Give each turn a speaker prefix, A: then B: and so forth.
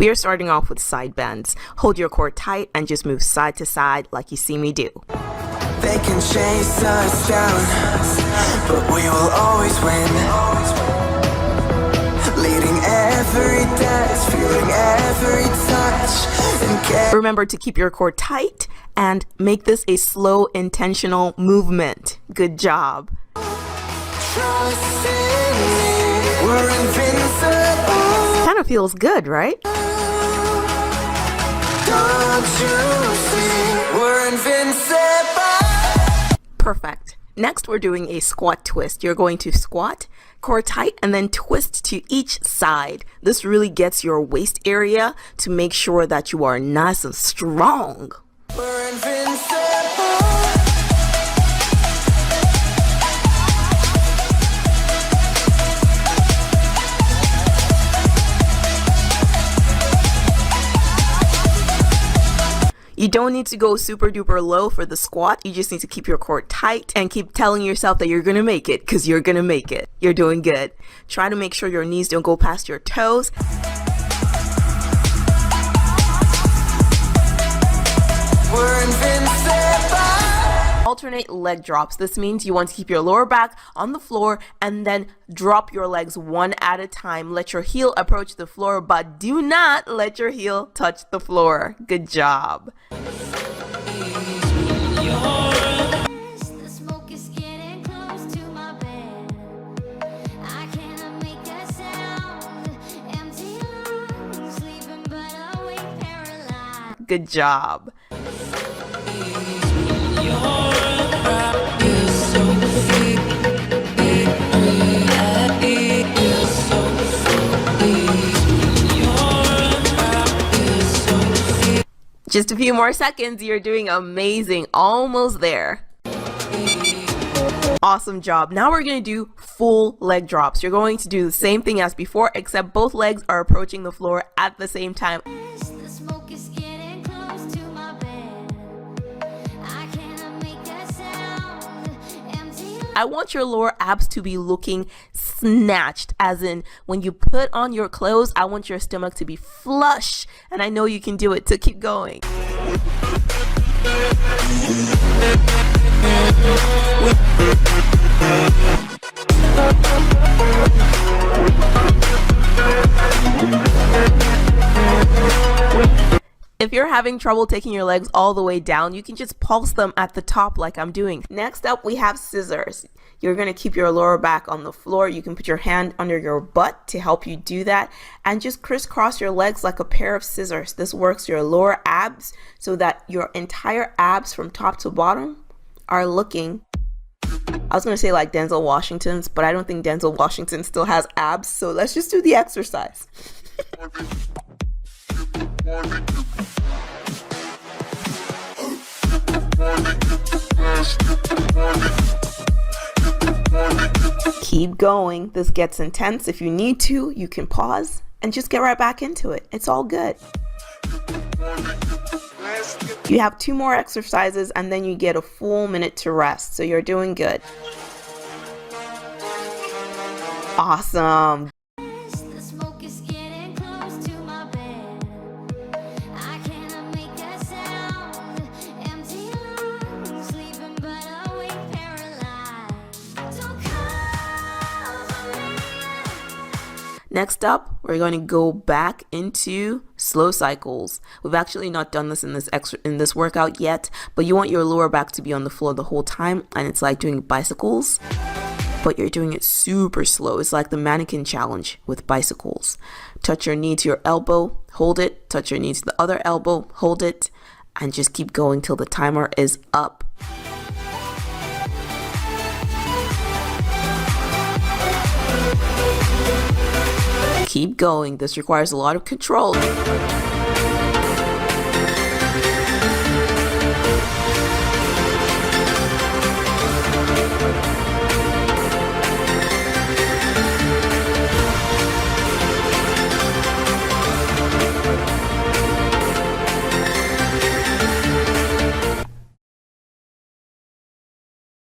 A: We are starting off with side bends. Hold your core tight and just move side to side like you see me do.
B: They can chase us down, but we will always win. Leading every dance, feeling every touch.
A: Remember to keep your core tight and make this a slow, intentional movement. Good job.
B: Trust in me, we're invincible.
A: Kind of feels good, right?
B: Don't you see, we're invincible.
A: Perfect. Next, we're doing a squat twist. You're going to squat, core tight, and then twist to each side. This really gets your waist area to make sure that you are nice and strong.
B: We're invincible.
A: You don't need to go super duper low for the squat. You just need to keep your core tight and keep telling yourself that you're gonna make it, because you're gonna make it. You're doing good. Try to make sure your knees don't go past your toes.
B: We're invincible.
A: Alternate leg drops. This means you want to keep your lower back on the floor and then drop your legs one at a time. Let your heel approach the floor, but do not let your heel touch the floor. Good job. Good job. Just a few more seconds. You're doing amazing. Almost there. Awesome job. Now we're going to do full leg drops. You're going to do the same thing as before, except both legs are approaching the floor at the same time. I want your lower abs to be looking snatched, as in when you put on your clothes, I want your stomach to be flush, and I know you can do it, so keep going. If you're having trouble taking your legs all the way down, you can just pulse them at the top like I'm doing. Next up, we have scissors. You're going to keep your lower back on the floor. You can put your hand under your butt to help you do that, and just crisscross your legs like a pair of scissors. This works your lower abs so that your entire abs from top to bottom are looking, I was going to say like Denzel Washington's, but I don't think Denzel Washington still has abs, so let's just do the exercise. Keep going. This gets intense. If you need to, you can pause and just get right back into it. It's all good. You have 2 more exercises and then you get a full minute to rest. So you're doing good. Awesome. Next up, we're going to go back into slow cycles. We've actually not done this in this workout yet, but you want your lower back to be on the floor the whole time, and it's like doing bicycles, but you're doing it super slow. It's like the mannequin challenge with bicycles. Touch your knee to your elbow, hold it, touch your knee to the other elbow, hold it, and just keep going till the timer is up. Keep going. This requires a lot of control.